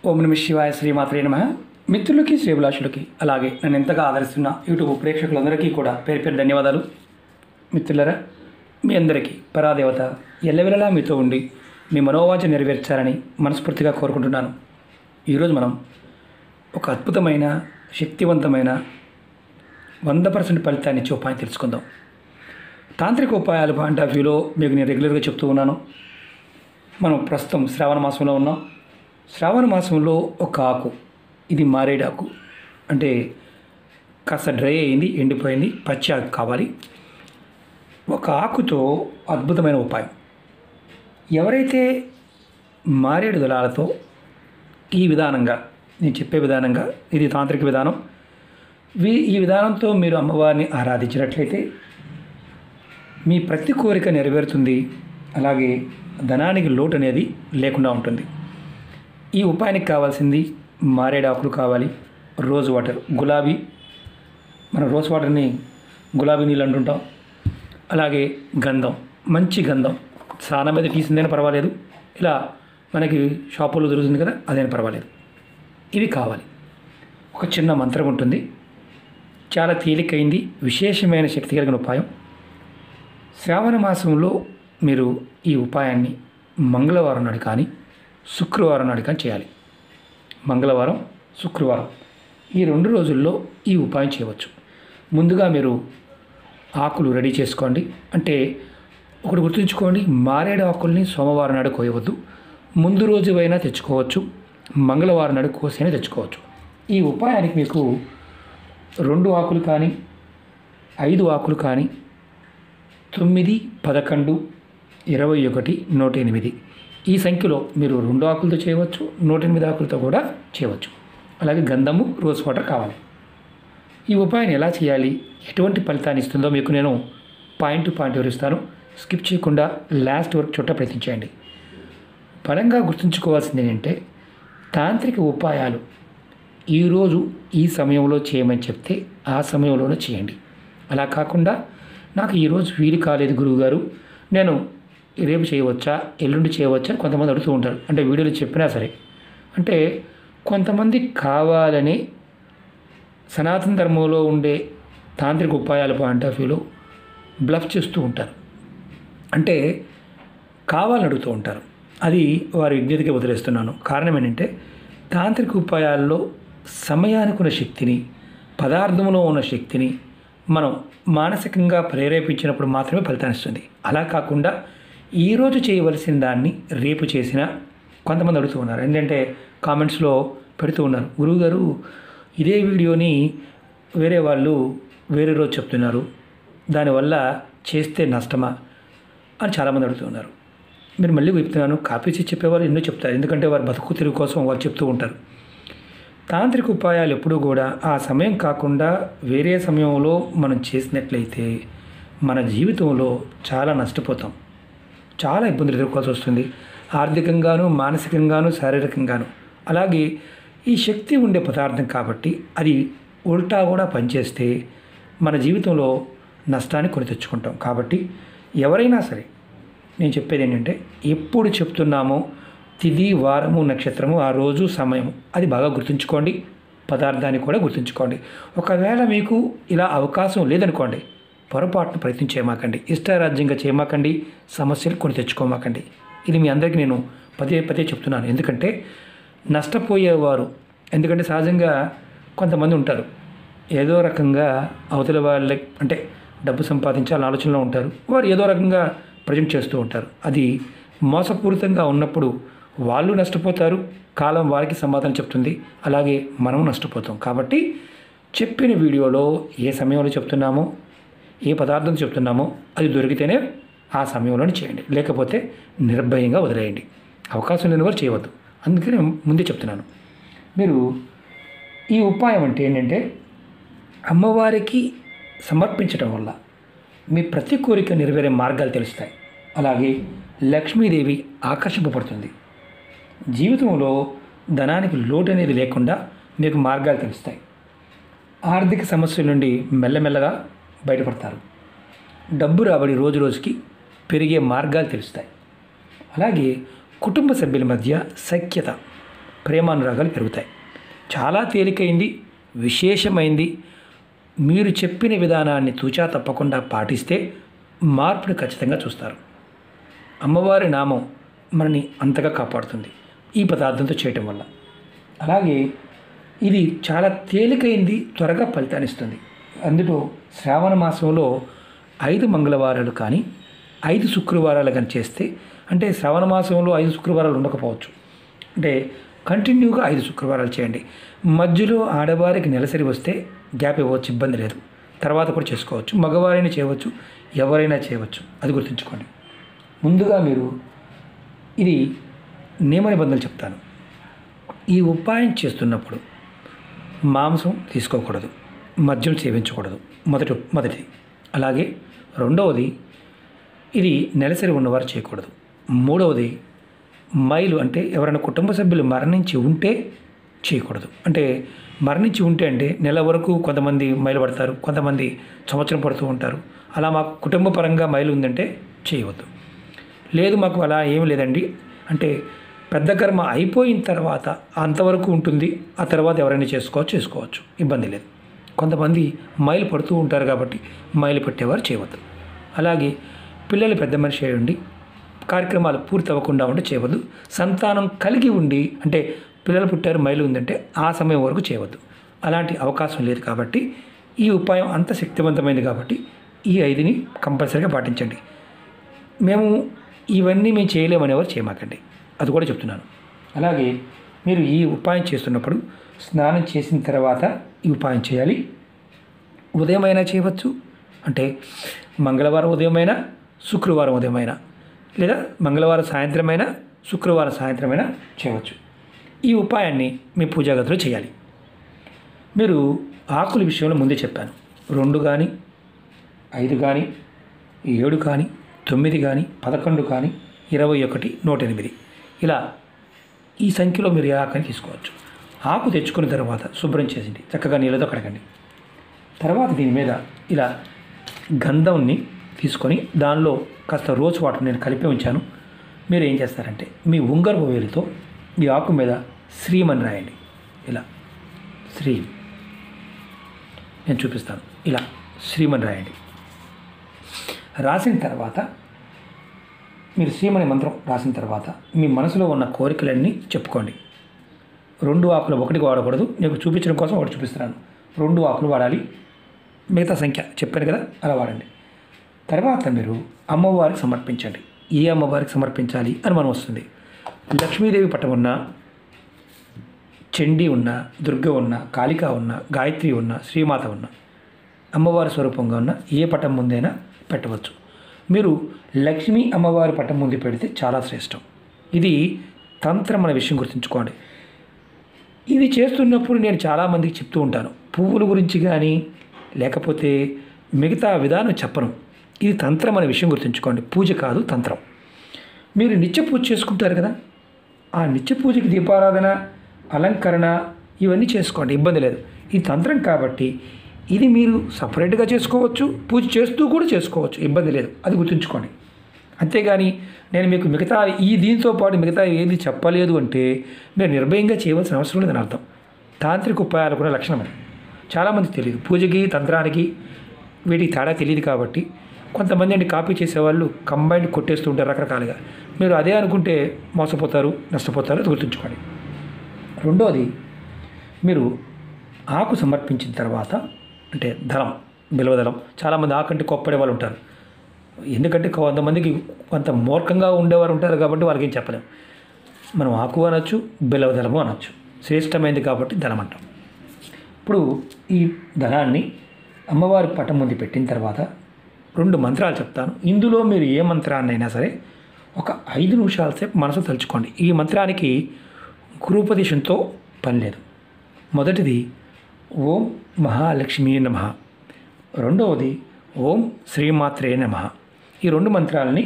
ఓం నమ శివాయ, శ్రీమాత్రే నమః. మిత్రులకి, శ్రీభిలాషులకి, అలాగే నన్ను ఎంతగా ఆదరిస్తున్న యూట్యూబ్ ప్రేక్షకులందరికీ కూడా పేరు పేరు ధన్యవాదాలు. మిత్రులరా, మీ అందరికీ పరాదేవత ఎల్లవెల్లలా మీతో ఉండి మీ మనోవాంఛ నెరవేర్చాలని మనస్ఫూర్తిగా కోరుకుంటున్నాను. ఈరోజు మనం ఒక అద్భుతమైన, శక్తివంతమైన 100% ఫలితాన్ని ఇచ్చే ఉపాయం తెలుసుకుందాం. తాంత్రిక ఉపాయాలు పాయింట్ ఆఫ్ వ్యూలో మీకు నేను రెగ్యులర్గా చెప్తూ ఉన్నాను. మనం ప్రస్తుతం శ్రావణ మాసంలో ఉన్నాం. శ్రావణ మాసంలో ఒక ఆకు, ఇది మారేడు ఆకు, అంటే కాస్త డ్రై అయింది, ఎండిపోయింది, పచ్చి ఆకు కావాలి. ఒక ఆకుతో అద్భుతమైన ఉపాయం. ఎవరైతే మారేడు దళాలతో ఈ విధానంగా, నేను చెప్పే విధానంగా, ఇది తాంత్రిక విధానం, ఈ విధానంతో మీరు అమ్మవారిని ఆరాధించినట్లయితే మీ ప్రతి కోరిక నెరవేరుతుంది. అలాగే ధనానికి లోటు అనేది లేకుండా ఉంటుంది. ఈ ఉపాయానికి కావాల్సింది మారేడు ఆకులు కావాలి, రోజ్ వాటర్, గులాబీ, మన రోజ్ వాటర్ని గులాబీ నీళ్ళు అంటుంటాం. అలాగే గంధం, మంచి గంధం, స్నానం మీద తీసిందైనా పర్వాలేదు, ఇలా మనకి షాపుల్లో దొరుకుతుంది కదా, అదైనా పర్వాలేదు. ఇవి కావాలి. ఒక చిన్న మంత్రం ఉంటుంది, చాలా తేలికైంది, విశేషమైన శక్తి కలిగిన ఉపాయం. శ్రావణ మాసంలో మీరు ఈ ఉపాయాన్ని మంగళవారం నాడు కానీ శుక్రవారం నాడు కానీ చేయాలి. మంగళవారం, శుక్రవారం ఈ 2 రోజుల్లో ఈ ఉపాయం చేయవచ్చు. ముందుగా మీరు ఆకులు రెడీ చేసుకోండి. అంటే ఒకటి గుర్తుంచుకోండి, మారేడు ఆకుల్ని సోమవారం నాడు కోయవద్దు. ముందు రోజు అయినా తెచ్చుకోవచ్చు, మంగళవారం నాడు కోసైనా తెచ్చుకోవచ్చు. ఈ ఉపాయానికి మీకు 2 ఆకులు కానీ 5 ఆకులు కానీ 9, 11, 21, 108 ఈ సంఖ్యలో మీరు 2 ఆకులతో చేయవచ్చు, 108 ఆకులతో కూడా చేయవచ్చు. అలాగే గంధము, రోజ్ వాటర్ కావాలి. ఈ ఉపాయాన్ని ఎలా చేయాలి, ఎటువంటి ఫలితాన్ని ఇస్తుందో మీకు నేను పాయింట్ టు పాయింట్ వివరిస్తాను. స్కిప్ చేయకుండా లాస్ట్ వరకు చూడ ప్రయత్నించండి. బలంగా గుర్తుంచుకోవాల్సింది ఏంటంటే, తాంత్రిక ఉపాయాలు ఈరోజు ఈ సమయంలో చేయమని చెప్తే ఆ సమయంలోనే చేయండి. అలా కాకుండా నాకు ఈరోజు వీలు కాలేదు గురువుగారు, నేను రేపు చేయవచ్చా, ఎల్లుండి చేయవచ్చా అని కొంతమంది అడుగుతూ ఉంటారు. అంటే వీడియోలో చెప్పినా సరే, అంటే కొంతమంది కావాలని సనాతన ధర్మంలో ఉండే తాంత్రిక ఉపాయాల పాయింట్ ఆఫ్ వ్యూలో బ్లఫ్ చేస్తూ ఉంటారు. అంటే కావాలని అడుగుతూ ఉంటారు. అది వారి విజ్ఞతకి వదిలేస్తున్నాను. కారణం ఏంటంటే, తాంత్రిక ఉపాయాల్లో సమయానికి ఉన్న శక్తిని, పదార్థంలో ఉన్న శక్తిని మనం మానసికంగా ప్రేరేపించినప్పుడు మాత్రమే ఫలితాన్ని ఇస్తుంది. అలా కాకుండా ఈరోజు చేయవలసిన దాన్ని రేపు చేసినా కొంతమంది అడుగుతూ ఉన్నారు. ఏంటంటే కామెంట్స్లో పెడుతూ ఉన్నారు, గురువుగారు ఇదే వీడియోని వేరే వాళ్ళు వేరే రోజు చెప్తున్నారు, దానివల్ల చేస్తే నష్టమా అని చాలామంది అడుగుతున్నారు. మీరు మళ్ళీ చెప్తున్నాను, కాపీ చేసి చెప్పేవారు ఎన్నో చెప్తారు, ఎందుకంటే వారు బతుకు తిరుగు కోసం వాళ్ళు చెప్తూ ఉంటారు. తాంత్రిక ఉపాయాలు ఎప్పుడూ కూడా ఆ సమయం కాకుండా వేరే సమయంలో మనం చేసినట్లయితే మన జీవితంలో చాలా నష్టపోతాం, చాలా ఇబ్బందులు ఎదుర్కోవాల్సి వస్తుంది, ఆర్థికంగాను, మానసికంగాను, శారీరకంగాను. అలాగే ఈ శక్తి ఉండే పదార్థం కాబట్టి అది ఉల్టా కూడా పనిచేస్తే మన జీవితంలో నష్టాన్ని కొని తెచ్చుకుంటాం. కాబట్టి ఎవరైనా సరే, నేను చెప్పేది ఏంటంటే, ఎప్పుడు చెప్తున్నామో తిథి, వారము, నక్షత్రము, ఆ రోజు, సమయం అది బాగా గుర్తుంచుకోండి. పదార్థాన్ని కూడా గుర్తుంచుకోండి. ఒకవేళ మీకు ఇలా అవకాశం లేదనుకోండి, పొరపాటును ప్రయత్నం చేయమాకండి, ఇష్టారాజ్యంగా చేయమాకండి, సమస్యలు కొని తెచ్చుకోమాకండి. ఇది మీ అందరికీ నేను పదే పదే చెప్తున్నాను. ఎందుకంటే నష్టపోయేవారు, ఎందుకంటే సహజంగా కొంతమంది ఉంటారు, ఏదో రకంగా అవతల వాళ్ళకి అంటే డబ్బు సంపాదించాలని ఆలోచనలో ఉంటారు. వారు ఏదో రకంగా ప్రజెంట్ చేస్తూ ఉంటారు. అది మోసపూరితంగా ఉన్నప్పుడు వాళ్ళు నష్టపోతారు, కాలం వారికి సమాధానం చెప్తుంది, అలాగే మనం నష్టపోతాం. కాబట్టి చెప్పిన వీడియోలో ఏ సమయంలో చెప్తున్నామో, ఏ పదార్థం చెప్తున్నామో అది దొరికితేనే ఆ సమయంలోనే చేయండి, లేకపోతే నిర్భయంగా వదిలేయండి. అవకాశం లేని వారు చేయవద్దు. అందుకని ముందే చెప్తున్నాను. మీరు ఈ ఉపాయం అంటే ఏంటంటే, అమ్మవారికి సమర్పించడం వల్ల మీ ప్రతి కోరిక నెరవేరే మార్గాలు తెలుస్తాయి. అలాగే లక్ష్మీదేవి ఆకర్షింపబడుతుంది. జీవితంలో ధనానికి లోటు అనేది లేకుండా మీకు మార్గాలు తెలుస్తాయి. ఆర్థిక సమస్యల నుండి మెల్లమెల్లగా బయటపడతారు. డబ్బు రాబడి రోజు రోజుకి పెరిగే మార్గాలు తెలుస్తాయి. అలాగే కుటుంబ సభ్యుల మధ్య సఖ్యత ప్రేమానురాగాలు పెరుగుతాయి. చాలా తేలికైంది, విశేషమైంది. మీరు చెప్పిన విధానాన్ని తూచా తప్పకుండా పాటిస్తే మార్పుని ఖచ్చితంగా చూస్తారు. అమ్మవారి నామం మనని అంతగా కాపాడుతుంది ఈ పదార్థంతో చేయటం వల్ల. అలాగే ఇది చాలా తేలికైంది, త్వరగా ఫలితాన్ని ఇస్తుంది. అందులో శ్రావణ మాసంలో 5 మంగళవారాలు కానీ 5 శుక్రవారాలు కానీ చేస్తే, అంటే శ్రావణ మాసంలో 5 శుక్రవారాలు ఉండకపోవచ్చు, అంటే కంటిన్యూగా 5 శుక్రవారాలు చేయండి. మధ్యలో ఆడవారికి నెలసరి వస్తే గ్యాప్ ఇవ్వచ్చు, ఇబ్బంది లేదు. తర్వాత కూడా చేసుకోవచ్చు, మగవారైనా చేయవచ్చు, ఎవరైనా చేయవచ్చు. అది గుర్తుంచుకోండి. ముందుగా మీరు ఇది నియమ నిబంధనలు చెప్తాను. ఈ ఉపాయం చేస్తున్నప్పుడు మాంసం తీసుకోకూడదు, మద్యం సేవించకూడదు, మొదటిది. అలాగే రెండవది, ఇది నెలసరి ఉన్నవారు చేయకూడదు. మూడవది, మైలు అంటే ఎవరైనా కుటుంబ సభ్యులు మరణించి ఉంటే చేయకూడదు. అంటే మరణించి ఉంటే అంటే నెల వరకు కొంతమంది మైలు పడతారు, కొంతమంది సంవత్సరం పడుతూ ఉంటారు. అలా మాకు కుటుంబ పరంగా మైలు ఉందంటే చేయవద్దు. లేదు మాకు అలా ఏమి లేదండి అంటే పెద్ద కర్మ అయిపోయిన తర్వాత అంతవరకు ఉంటుంది, ఆ తర్వాత ఎవరైనా చేసుకోవచ్చు, ఇబ్బంది లేదు. కొంతమంది మైలు పడుతూ ఉంటారు కాబట్టి మైలు పెట్టేవారు చేయవద్దు. అలాగే పిల్లలు పెద్ద మనిషి అయి ఉండి కార్యక్రమాలు పూర్తి అవ్వకుండా ఉంటే చేయవద్దు. సంతానం కలిగి ఉండి అంటే పిల్లలు పుట్టారు మైలు ఉందంటే ఆ సమయం వరకు చేయవద్దు. అలాంటి అవకాశం లేదు కాబట్టి ఈ ఉపాయం అంత శక్తివంతమైనది కాబట్టి ఈ 5ని కంపల్సరీగా పాటించండి. ఇవన్నీ మేము చేయలేమని ఎవరు చేయమాకండి, అది కూడా చెప్తున్నాను. అలాగే మీరు ఈ ఉపాయం చేస్తున్నప్పుడు స్నానం చేసిన తర్వాత ఈ ఉపాయం చేయాలి. ఉదయమైనా చేయవచ్చు, అంటే మంగళవారం ఉదయమైనా, శుక్రవారం ఉదయమైనా, లేదా మంగళవారం సాయంత్రమైనా, శుక్రవారం సాయంత్రమైనా చేయవచ్చు. ఈ ఉపాయాన్ని మీ పూజా గదిలో చేయాలి. మీరు ఆకుల విషయంలో ముందే చెప్పాను. 2 కానీ 5 కానీ 7 కానీ 9 కానీ 11 కానీ 21, 108 ఇలా ఈ సంఖ్యలో మీరు ఏ ఆకుని తీసుకోవచ్చు. ఆకు తెచ్చుకున్న తర్వాత శుభ్రం చేసింది చక్కగా నీళ్ళతో కడగండి. తర్వాత దీని మీద ఇలా గంధంని తీసుకొని దానిలో కాస్త రోజ్ వాటర్ నేను కలిపి ఉంచాను. మీరు ఏం చేస్తారంటే మీ ఉంగరపు వేలుతో ఈ ఆకు మీద శ్రీమని రాయండి. ఇలా నేను చూపిస్తాను. ఇలా శ్రీమని రాయండి. రాసిన తర్వాత మీరు శ్రీమని మంత్రం రాసిన తర్వాత మీ మనసులో ఉన్న కోరికలన్నీ చెప్పుకోండి. 2 ఆకులు ఒకటికి వాడకూడదు, నీకు చూపించడం కోసం ఒకటి చూపిస్తున్నాను. 2 ఆకులు వాడాలి, మిగతా సంఖ్య చెప్పాను కదా అలా వాడండి. తర్వాత మీరు అమ్మవారికి సమర్పించండి. ఏ అమ్మవారికి సమర్పించాలి అని మనం వస్తుంది. లక్ష్మీదేవి పటం ఉన్న, చండీ ఉన్న, దుర్గ ఉన్న, కాళిక ఉన్న, గాయత్రి ఉన్న, శ్రీమాత ఉన్న, అమ్మవారి స్వరూపంగా ఉన్న ఏ పటం ముందైనా పెట్టవచ్చు. మీరు లక్ష్మీ అమ్మవారి పటం ముందు పెడితే చాలా శ్రేష్టం. ఇది తంత్రం అనే విషయం గుర్తుంచుకోండి. ఇది చేస్తున్నప్పుడు నేను చాలామందికి చెప్తూ ఉంటాను, పువ్వుల గురించి కానీ లేకపోతే మిగతా విధానం చెప్పను. ఇది తంత్రం అనే విషయం గుర్తుంచుకోండి. పూజ కాదు, తంత్రం. మీరు నిత్య పూజ చేసుకుంటారు కదా, ఆ నిత్య పూజకి దీపారాధన, అలంకరణ ఇవన్నీ చేసుకోండి, ఇబ్బంది లేదు. ఇది తంత్రం కాబట్టి ఇది మీరు సపరేట్గా చేసుకోవచ్చు, పూజ చేస్తూ కూడా చేసుకోవచ్చు, ఇబ్బంది లేదు. అది గుర్తుంచుకోండి. అంతేగాని నేను మీకు మిగతా దీంతో పాటు మిగతా ఏది చెప్పలేదు అంటే మీరు నిర్భయంగా చేయవలసిన అవసరం లేదని అర్థం. తాంత్రిక ఉపాయాలు కూడా లక్షణం అది చాలామంది తెలియదు. పూజకి తంత్రానికి వీటికి తేడా తెలియదు కాబట్టి కొంతమంది కాపీ చేసేవాళ్ళు కంబైండ్ కొట్టేస్తూ ఉంటారు రకరకాలుగా. మీరు అదే అనుకుంటే మోసపోతారు, నష్టపోతారు. అది గుర్తుంచుకోండి. రెండోది, మీరు ఆకు సమర్పించిన తర్వాత అంటే దళం, బిల్వదళం, చాలామంది ఆకంటే కోప్పడే వాళ్ళు ఉంటారు. ఎందుకంటే కొంతమందికి కొంత మూర్ఖంగా ఉండేవారు ఉంటారు కాబట్టి వాళ్ళకి ఏం చెప్పలేము. మనం ఆకు అనొచ్చు, బిల్వదళము అనొచ్చు. శ్రేష్టమైనది కాబట్టి దళం అంటాం. ఇప్పుడు ఈ దళాన్ని అమ్మవారి పటం ముందు పెట్టిన తర్వాత 2 మంత్రాలు చెప్తాను. ఇందులో మీరు ఏ మంత్రాన్ని అయినా సరే ఒక 5 నిమిషాల సేపు మనసు తలుచుకోండి. ఈ మంత్రానికి గురూపదేశంతో పని లేదు. మొదటిది ఓం మహాలక్ష్మీ నమః, రెండవది ఓం శ్రీమాత్రే నమః. ఈ 2 మంత్రాలని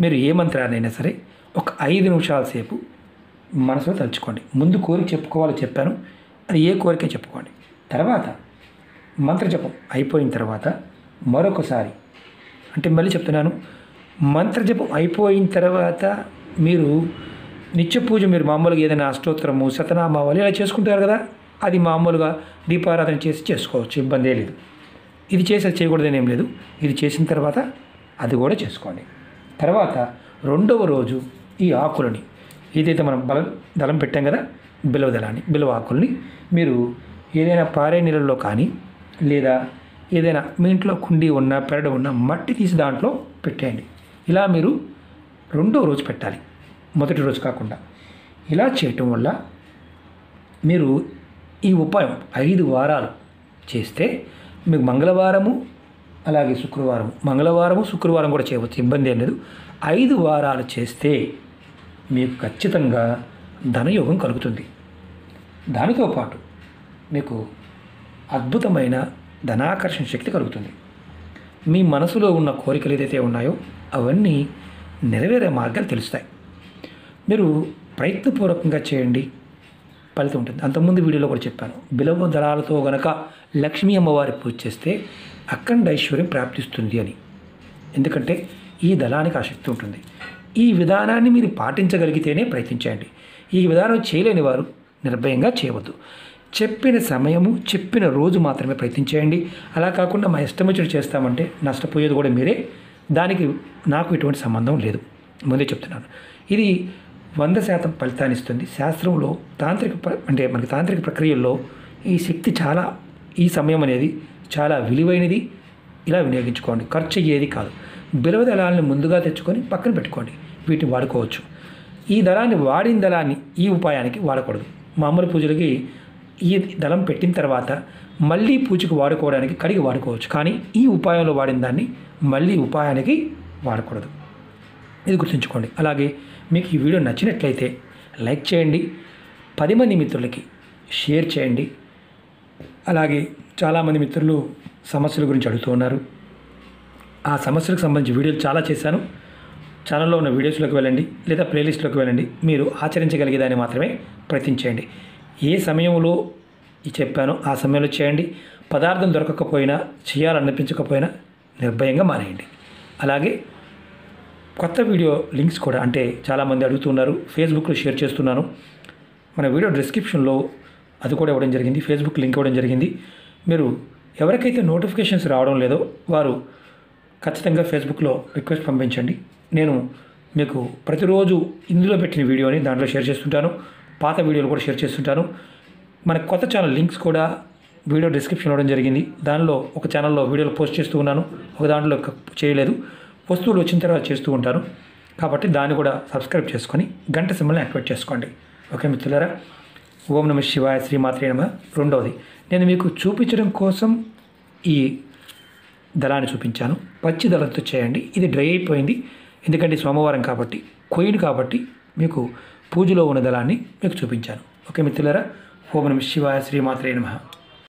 మీరు ఏ మంత్రాన్నైనా సరే ఒక 5 నిమిషాల సేపు మనసులో తలుచుకోండి. ముందు కోరిక చెప్పుకోవాలో చెప్పాను, అది ఏ కోరిక చెప్పుకోండి. తర్వాత మంత్రజపం అయిపోయిన తర్వాత మరొకసారి, అంటే మళ్ళీ చెప్తున్నాను, మంత్రజపం అయిపోయిన తర్వాత మీరు నిత్య పూజ మీరు మామూలుగా ఏదైనా అష్టోత్తరము శతనామావళి ఇలా చేసుకుంటారు కదా, అది మామూలుగా దీపారాధన చేసి చేసుకోవచ్చు, ఇబ్బంది లేదు. ఇది చేసి చేయకూడదని ఏం లేదు. ఇది చేసిన తర్వాత అది కూడా చేసుకోండి. తర్వాత రెండవ రోజు ఈ ఆకులని ఏదైతే మనం దళం పెట్టాం కదా, బిల్వ దళాన్ని, బిల్వ ఆకుల్ని మీరు ఏదైనా పారే నీళ్ళల్లో కానీ లేదా ఏదైనా మీ ఇంట్లో కుండీ ఉన్న పెరడు ఉన్న మట్టి తీసి దాంట్లో పెట్టేయండి. ఇలా మీరు రెండో రోజు పెట్టాలి, మొదటి రోజు కాకుండా. ఇలా చేయటం వల్ల మీరు ఈ ఉపాయం 5 వారాలు చేస్తే మీకు మంగళవారము అలాగే శుక్రవారం, మంగళవారము శుక్రవారం కూడా చేయవచ్చు, ఇబ్బంది ఏం లేదు. 5 వారాలు చేస్తే మీకు ఖచ్చితంగా ధనయోగం కలుగుతుంది. దానితో పాటు మీకు అద్భుతమైన ధనాకర్షణ శక్తి కలుగుతుంది. మీ మనసులో ఉన్న కోరికలు ఏదైతే ఉన్నాయో అవన్నీ నెరవేరే మార్గాలు తెలుస్తాయి. మీరు ప్రయత్నపూర్వకంగా చేయండి, ఫలితం ఉంటుంది. అంతకుముందు వీడియోలో కూడా చెప్పాను, బిల్వ దళాలతో గనక లక్ష్మీ అమ్మవారి పూజ చేస్తే అఖండ ఐశ్వర్యం ప్రాప్తిస్తుంది అని. ఎందుకంటే ఈ దళానికి ఆ శక్తి ఉంటుంది. ఈ విధానాన్ని మీరు పాటించగలిగితేనే ప్రయత్నించండి. ఈ విధానం చేయలేని వారు నిర్భయంగా చేయవద్దు. చెప్పిన సమయము చెప్పిన రోజు మాత్రమే ప్రయత్నించేయండి. అలా కాకుండా మా ఇష్టం వచ్చినట్టు చేస్తామంటే నష్టపోయేది కూడా మీరే. దానికి నాకు ఎటువంటి సంబంధం లేదు, ముందే చెప్తున్నాను. ఇది 100% ఫలితాన్ని ఇస్తుంది. శాస్త్రంలో అంటే మనకి తాంత్రిక ప్రక్రియల్లో ఈ శక్తి చాలా, ఈ సమయం అనేది చాలా విలువైనది. ఇలా వినియోగించుకోండి, ఖర్చు అయ్యేది కాదు. బిల్వ దళాలను ముందుగా తెచ్చుకొని పక్కన పెట్టుకోండి, వీటిని వాడుకోవచ్చు. ఈ దళాన్ని వాడిన దళాన్ని ఈ ఉపాయానికి వాడకూడదు. మామూలు పూజలకి ఈ దళం పెట్టిన తర్వాత మళ్ళీ పూజకు వాడుకోవడానికి కడిగి వాడుకోవచ్చు, కానీ ఈ ఉపాయంలో వాడిన దాన్ని మళ్ళీ ఉపాయానికి వాడకూడదు. ఇది గుర్తుంచుకోండి. అలాగే మీకు ఈ వీడియో నచ్చినట్లయితే లైక్ చేయండి, 10 మంది మిత్రులకి షేర్ చేయండి. అలాగే చాలామంది మిత్రులు సమస్యల గురించి అడుగుతూ ఉన్నారు. ఆ సమస్యలకు సంబంధించి వీడియోలు చాలా చేశాను. ఛానల్లో ఉన్న వీడియోస్లోకి వెళ్ళండి లేదా ప్లేలిస్ట్లోకి వెళ్ళండి. మీరు ఆచరించగలిగేదాన్ని మాత్రమే ప్రయత్నించండి. ఏ సమయంలో చెప్పానో ఆ సమయంలో చేయండి. పదార్థం దొరకకపోయినా, చేయాలనిపించకపోయినా నిర్భయంగా మానేయండి. అలాగే కొత్త వీడియో లింక్స్ కూడా, అంటే చాలామంది అడుగుతున్నారు, ఫేస్బుక్లో షేర్ చేస్తున్నాను. మన వీడియో డిస్క్రిప్షన్లో అది కూడా ఇవ్వడం జరిగింది, ఫేస్బుక్ లింక్ ఇవ్వడం జరిగింది. మీరు ఎవరికైతే నోటిఫికేషన్స్ రావడం లేదో వారు ఖచ్చితంగా ఫేస్బుక్లో రిక్వెస్ట్ పంపించండి. నేను మీకు ప్రతిరోజు ఇందులో పెట్టిన వీడియోని దాంట్లో షేర్ చేస్తుంటాను, పాత వీడియోలు కూడా షేర్ చేస్తుంటాను. మన కొత్త ఛానల్ లింక్స్ కూడా వీడియో డిస్క్రిప్షన్ ఇవ్వడం జరిగింది. దానిలో ఒక ఛానల్లో వీడియోలు పోస్ట్ చేస్తూ ఉన్నాను, ఒక దాంట్లో చేయలేదు. వస్తువులు వచ్చిన తర్వాత చేస్తూ ఉంటాను, కాబట్టి దాన్ని కూడా సబ్స్క్రైబ్ చేసుకొని గంట సింబల్ని యాక్టివేట్ చేసుకోండి. ఓకే మిత్రులారా, ఓం నమః శివాయ, శ్రీమాత్రే నమః. రెండవది, నేను మీకు చూపించడం కోసం ఈ దళాన్ని చూపించాను. పచ్చి దళంతో చేయండి. ఇది డ్రై అయిపోయింది, ఎందుకంటే సోమవారం కాబట్టి, కొయ్యను కాబట్టి మీకు పూజలో ఉన్న దళాన్ని మీకు చూపించాను. ఓకే మిత్రులారా, ఓం నమః శివాయ, శ్రీమాత్రే నమః.